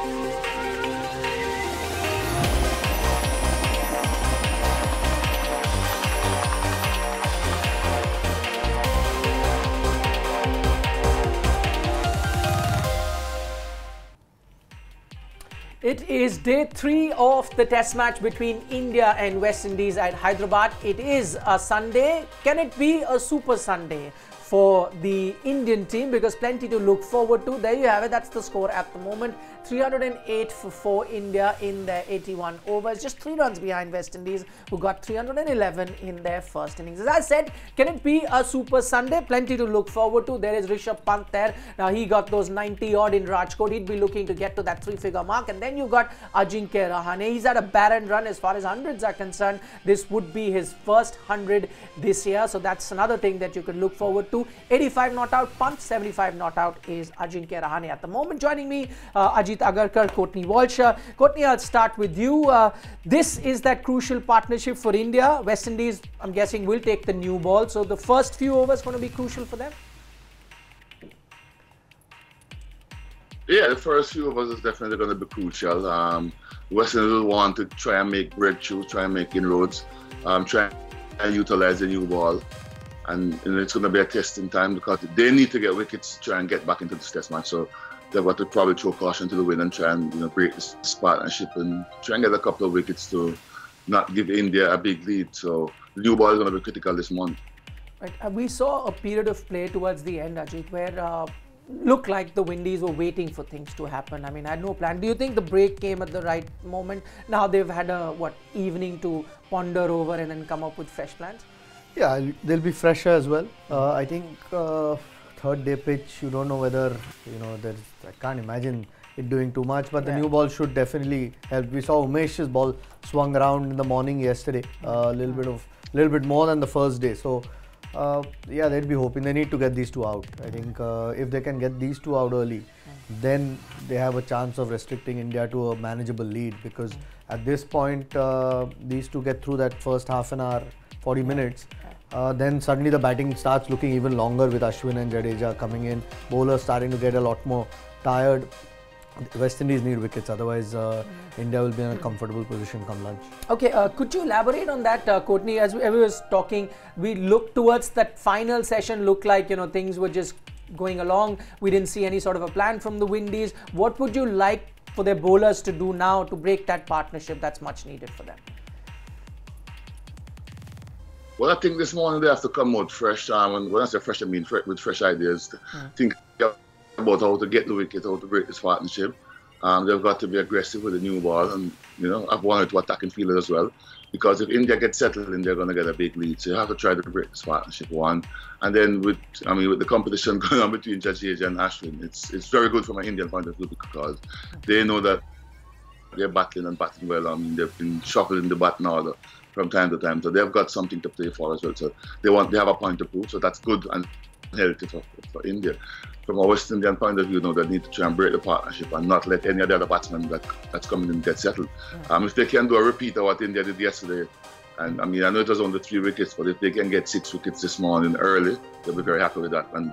It is day 3 of the test match between India and West Indies at Hyderabad. It is a Sunday. Can it be a super Sunday for the Indian team? Because plenty to look forward to. There you have it. That's the score at the moment. 308 for India in their 81 overs. Just 3 runs behind West Indies, who got 311 in their first innings. As I said, can it be a super Sunday? Plenty to look forward to. There is Rishabh Pant there. Now he got those 90 odd in Rajkot. He'd be looking to get to that 3-figure mark. And then you got Ajinkya Rahane. He's had a barren run as far as hundreds are concerned. This would be his first 100 this year. So that's another thing that you can look forward to. 85 not out, Pant, 75 not out is Ajinkya Rahane at the moment. Joining me, Ajit, Agarkar, Courtney, Walsh. Courtney, I'll start with you. This is that crucial partnership for India. West Indies, I'm guessing, will take the new ball. So the first few overs going to be crucial for them? Yeah, the first few overs is definitely going to be crucial. West Indies will want to try and make breakthroughs, try and make inroads, try and utilize the new ball. And it's going to be a testing time because they need to get wickets to try and get back into this test match. So they've got to probably throw caution to the wind and try and break this partnership and try and get a couple of wickets to not give India a big lead. So the new ball is going to be critical this month. Right. We saw a period of play towards the end, Ajit, where looked like the Windies were waiting for things to happen. I mean, I had no plan. Do you think the break came at the right moment? Now they've had a evening to ponder over and then come up with fresh plans? Yeah, they'll be fresher as well. I think third day pitch, you don't know whether, I can't imagine it doing too much, but the new ball should definitely help. We saw Umesh's ball swung around in the morning yesterday, a little bit more than the first day. So, yeah, they'd be hoping. They need to get these two out. I think if they can get these two out early, then they have a chance of restricting India to a manageable lead, because at this point, these two get through that first half an hour, 40 minutes, then suddenly the batting starts looking even longer with Ashwin and Jadeja coming in. Bowlers starting to get a lot more tired. West Indies need wickets, otherwise India will be in a comfortable position come lunch. Okay, could you elaborate on that, Courtney? As we was talking, we looked towards that final session, looked like things were just going along. We didn't see any sort of a plan from the Windies. What would you like for their bowlers to do now to break that partnership that's much needed for them? Well, I think this morning they have to come out fresh. And when I say fresh, I mean with fresh ideas. Think about how to get the wicket, how to break this partnership. They've got to be aggressive with the new ball and, have one or two attacking fielders as well. Because if India gets settled in, they're going to get a big lead. So you have to try to break this partnership, one. And then with the competition going on between Jadeja and Ashwin, it's very good from an Indian point of view because they know that they're battling and batting well. They've been shuffling the batting order from time to time, so they've got something to play for as well. So they have a point to prove. So that's good and healthy for India. From a West Indian point of view, they need to try and break the partnership and not let any of the other batsmen that's coming in get settled. If they can do a repeat of what India did yesterday, and I know it was only 3 wickets, but if they can get 6 wickets this morning early, they'll be very happy with that and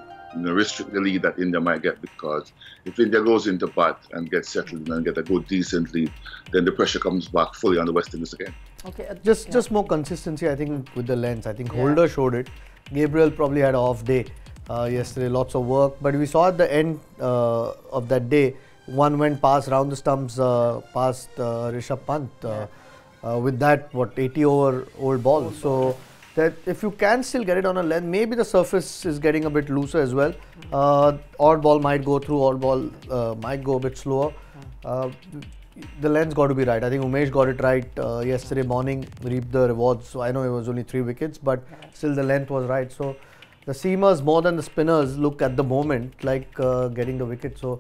restrict the lead that India might get, because if India goes into bat and gets settled and get a good decent lead, then the pressure comes back fully on the West Indies again. Okay, just more consistency, I think, with the length. I think Holder showed it. Gabriel probably had an off day yesterday, lots of work, but we saw at the end of that day, one went past round the stumps, past Rishabh Pant with that 80 over old ball. So that if you can still get it on a length, maybe the surface is getting a bit looser as well. Odd ball might go through, odd ball might go a bit slower. The length's got to be right. I think Umesh got it right yesterday morning, reaped the rewards. So I know it was only 3 wickets, but still the length was right. So the seamers more than the spinners look at the moment like getting the wicket. So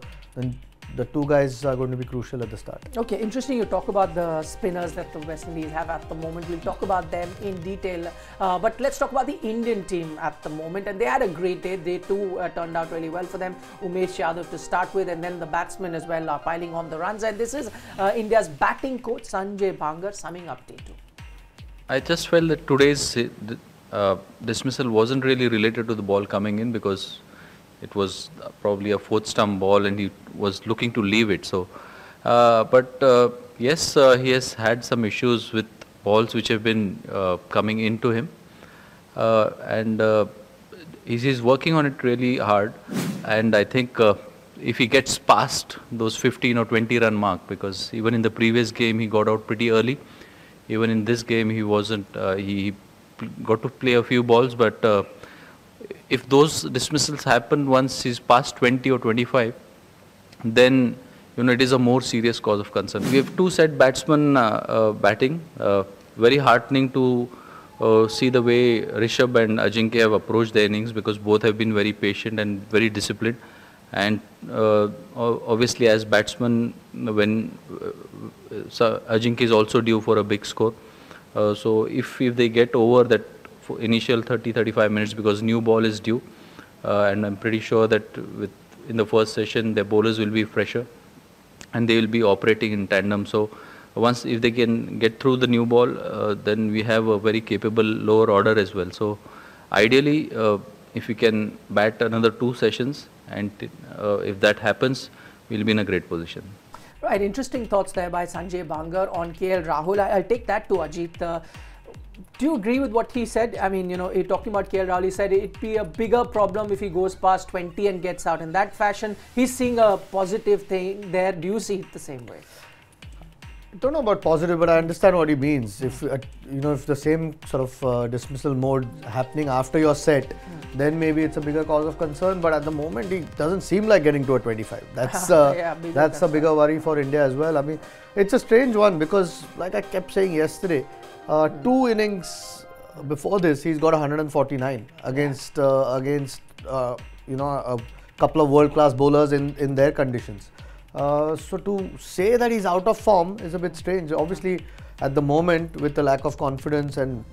the two guys are going to be crucial at the start. Okay, interesting you talk about the spinners that the West Indies have at the moment. We'll talk about them in detail. But let's talk about the Indian team at the moment. And they had a great day. They too turned out really well for them. Umesh Yadav to start with, and then the batsmen as well are piling on the runs. And this is India's batting coach Sanjay Bhangar summing up day 2. I just felt that today's dismissal wasn't really related to the ball coming in, because it was probably a 4th stump ball and he was looking to leave it. So But yes, he has had some issues with balls which have been coming into him, and he's working on it really hard. And I think if he gets past those 15 or 20 run mark, because even in the previous game he got out pretty early, even in this game he wasn't. He got to play a few balls, but if those dismissals happen once he's past 20 or 25, then it is a more serious cause of concern. We have two set batsmen batting. Very heartening to see the way Rishabh and Ajinkya have approached the innings, because both have been very patient and very disciplined. And obviously, as batsmen, when Ajinkya is also due for a big score. So if they get over that initial 30-35 minutes, because new ball is due, and I'm pretty sure that in the first session their bowlers will be fresher and they will be operating in tandem. So if they can get through the new ball, then we have a very capable lower order as well. So ideally, if we can bat another 2 sessions, and if that happens, we'll be in a great position. Right, interesting thoughts there by Sanjay Bangar on KL Rahul. I'll take that to Ajit. Do you agree with what he said? I mean, talking about KL Rahul, he said it'd be a bigger problem if he goes past 20 and gets out in that fashion. He's seeing a positive thing there. Do you see it the same way? I don't know about positive, but I understand what he means. If if the same sort of dismissal mode happening after your set, then maybe it's a bigger cause of concern. But at the moment, he doesn't seem like getting to a 25. That's a bigger worry for India as well. I mean, it's a strange one, because, like I kept saying yesterday, 2 innings before this, he's got 149 against a couple of world-class bowlers in their conditions. So to say that he's out of form is a bit strange. Obviously, at the moment, with the lack of confidence and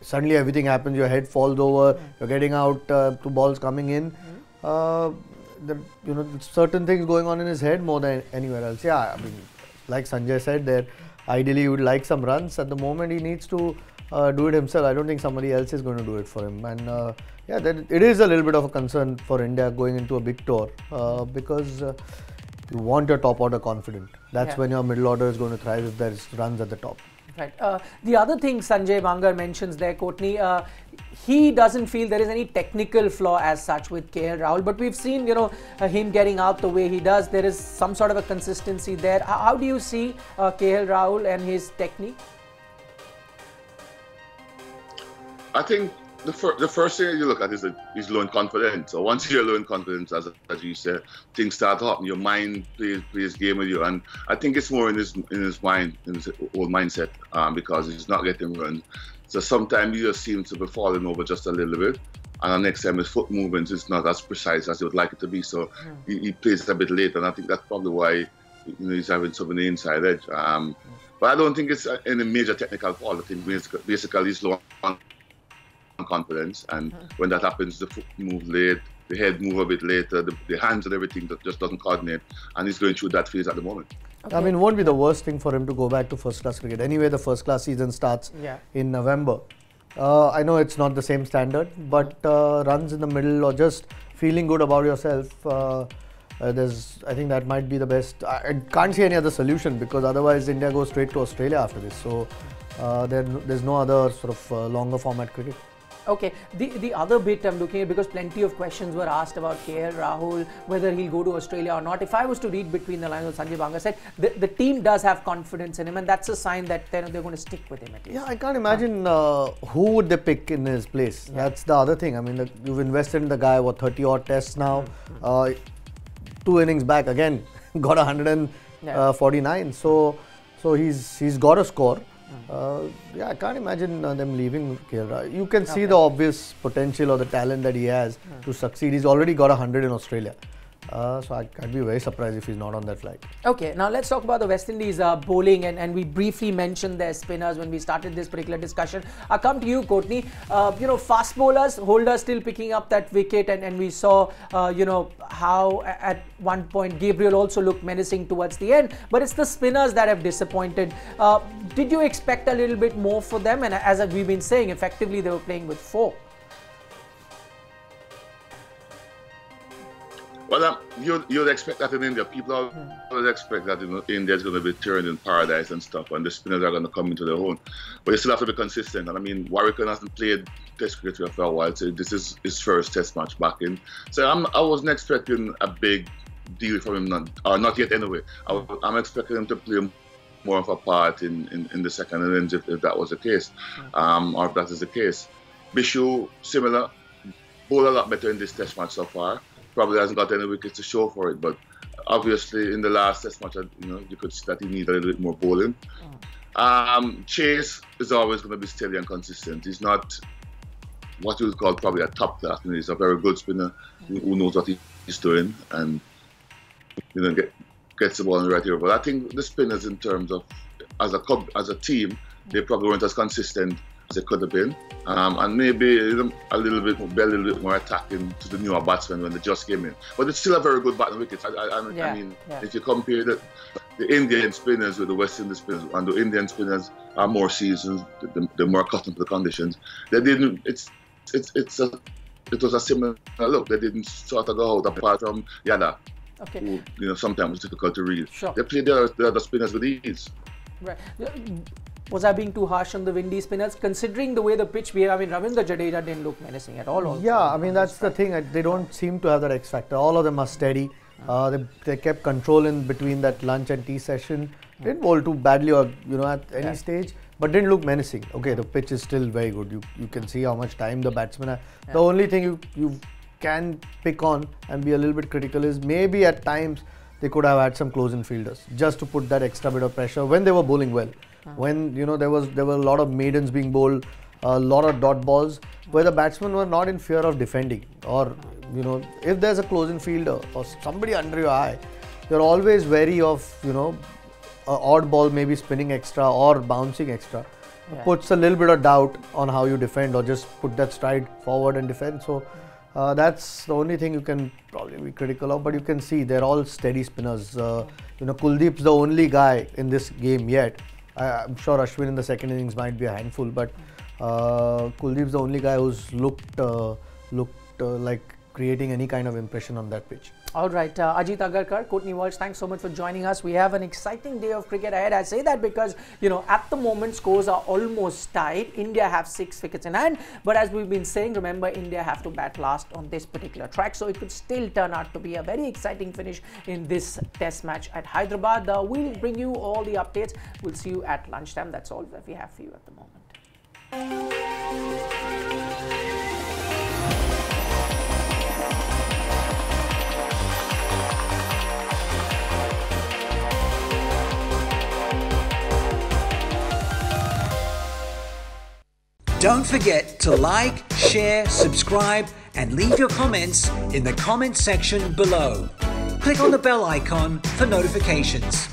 suddenly everything happens, your head falls over, you're getting out to balls coming in. Certain things going on in his head more than anywhere else. Yeah, I mean, like Sanjay said there, ideally he would like some runs. At the moment, he needs to do it himself. I don't think somebody else is going to do it for him. And it is a little bit of a concern for India going into a big tour, because you want your top order confident. That's when your middle order is going to thrive, if there's runs at the top. Right. The other thing Sanjay Bangar mentions there, Courtney, he doesn't feel there is any technical flaw as such with KL Rahul, but we've seen, him getting out the way he does. There is some sort of a consistency there. How do you see KL Rahul and his technique? I think the first thing you look at is low in confidence. So once you're low in confidence, as you said, things start to happen. Your mind plays game with you, and I think it's more in his mind, in his old mindset, because he's not getting run. So sometimes he just seems to be falling over just a little bit, and the next time his foot movements is not as precise as he would like it to be. So he plays a bit late, and I think that's probably why he's having some of the inside edge. But I don't think it's any major technical fault. I think basically he's low on confidence, and when that happens, the foot move late, the head move a bit later, the hands and everything that just doesn't coordinate, and he's going through that phase at the moment. Okay. I mean, it won't be the worst thing for him to go back to first class cricket. Anyway, the first class season starts in November. I know it's not the same standard, but runs in the middle or just feeling good about yourself, I think that might be the best. I can't see any other solution, because otherwise India goes straight to Australia after this. So there's no other sort of longer format cricket. Okay, the other bit I'm looking at, because plenty of questions were asked about KL Rahul, whether he'll go to Australia or not. If I was to read between the lines, what Sanjay Bangar said, the team does have confidence in him, and that's a sign that they're going to stick with him at least. Yeah, I can't imagine who would they pick in his place. That's the other thing. I mean, you've invested in the guy, 30 odd tests now, 2 innings back again, got 149. So he's got a score. I can't imagine them leaving KL. You can see the obvious potential or the talent that he has to succeed. He's already got 100 in Australia. So I'd be very surprised if he's not on that flight. Okay, now let's talk about the West Indies bowling, and we briefly mentioned their spinners when we started this particular discussion. I'll come to you, Courtney. Fast bowlers, Holder still picking up that wicket, and we saw, how at one point Gabriel also looked menacing towards the end, but it's the spinners that have disappointed. Did you expect a little bit more for them? And as we've been saying, effectively they were playing with 4. Well, you'd expect that in India. People always expect that India is going to be turned in paradise and stuff, and the spinners are going to come into their own. But you still have to be consistent. And I mean, Warwick hasn't played Test cricket for a while, so this is his first Test match back in. So I wasn't expecting a big deal from him, not yet anyway. I'm expecting him to play more of a part in the second innings if that was the case, or if that is the case. Bishu, similar, bowled a lot better in this Test match so far. Probably hasn't got any wickets to show for it, but obviously in the last Test match, you could see that he needed a little bit more bowling. Chase is always going to be steady and consistent. He's not what you would call probably a top class. He's a very good spinner who knows what he's doing and gets the ball in the right area. But I think the spinners, in terms of as a team, they probably weren't as consistent as they could have been, and maybe a little bit more attacking to the newer batsmen when they just came in. But it's still a very good batting wickets. I mean, if you compare the Indian spinners with the West Indian spinners, and the Indian spinners are more seasoned, they're more accustomed to the conditions. They didn't. It was a similar look. They didn't sort of go out apart from Yada. Okay. Who, sometimes it's difficult to read. Sure. They played the other spinners with ease. Right. Was I being too harsh on the windy spinners? Considering the way the pitch behaved, I mean, Ravindra Jadeja didn't look menacing at all. Yeah, I mean, that's the thing. They don't seem to have that X factor. All of them are steady. They kept control in between that lunch and tea session. Didn't bowl too badly or at any stage, but didn't look menacing. Okay, the pitch is still very good. You can see how much time the batsmen have. The only thing you can pick on and be a little bit critical is maybe at times they could have had some close-in fielders just to put that extra bit of pressure when they were bowling well. When there were a lot of maidens being bowled, a lot of dot balls where the batsmen were not in fear of defending, or if there's a close-in fielder or somebody under your eye, you're always wary of a odd ball maybe spinning extra or bouncing extra. Puts a little bit of doubt on how you defend, or just put that stride forward and defend. So that's the only thing you can probably be critical of, but you can see they're all steady spinners. Kuldeep's the only guy in this game yet. I'm sure Ashwin in the second innings might be a handful, but Kuldeep's the only guy who's looked like creating any kind of impression on that pitch. All right, Ajit, Agarkar, Courtney, Walsh, thanks so much for joining us. We have an exciting day of cricket ahead. I say that because, at the moment scores are almost tied. India have 6 wickets in hand. But as we've been saying, remember, India have to bat last on this particular track. So it could still turn out to be a very exciting finish in this Test match at Hyderabad. We'll bring you all the updates. We'll see you at lunchtime. That's all that we have for you at the moment. Don't forget to like, share, subscribe and leave your comments in the comment section below. Click on the bell icon for notifications.